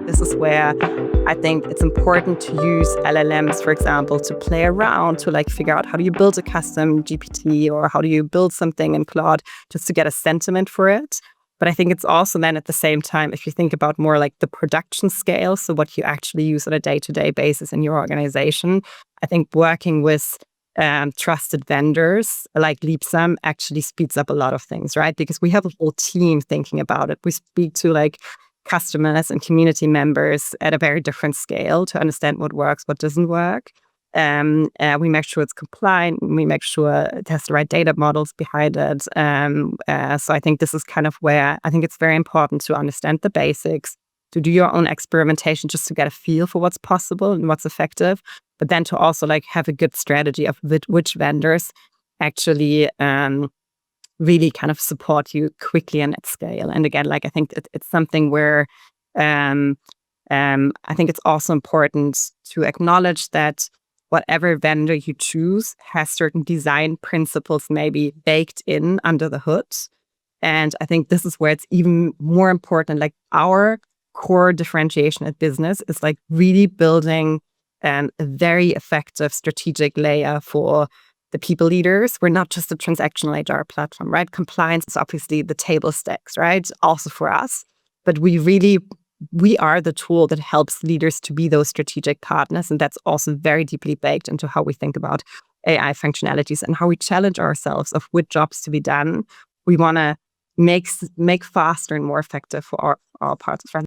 This is where I think it's important to use LLMs, for example, to play around, to like figure out how do you build a custom GPT or how do you build something in Claude just to get a sentiment for it. But I think it's also then at the same time, if you think about more like the production scale, so what you actually use on a day-to-day basis in your organization, I think working with trusted vendors like Leapsome actually speeds up a lot of things, right? Because we have a whole team thinking about it. We speak to like customers and community members at a very different scale to understand what works, what doesn't work. We make sure it's compliant. We make sure it has the right data models behind it. So I think this is kind of where I think it's very important to understand the basics, to do your own experimentation just to get a feel for what's possible and what's effective, but then to also like have a good strategy of which vendors actually really kind of support you quickly and at scale. And again, like I think it's something where I think it's also important to acknowledge that whatever vendor you choose has certain design principles maybe baked in under the hood. And I think this is where it's even more important. Like our core differentiation at business is like really building a very effective strategic layer for the people leaders. We're not just a transactional HR platform, right? Compliance is obviously the table stakes, right? Also for us. But we are the tool that helps leaders to be those strategic partners. And that's also very deeply baked into how we think about AI functionalities and how we challenge ourselves of which jobs to be done. We want to make faster and more effective for all parts of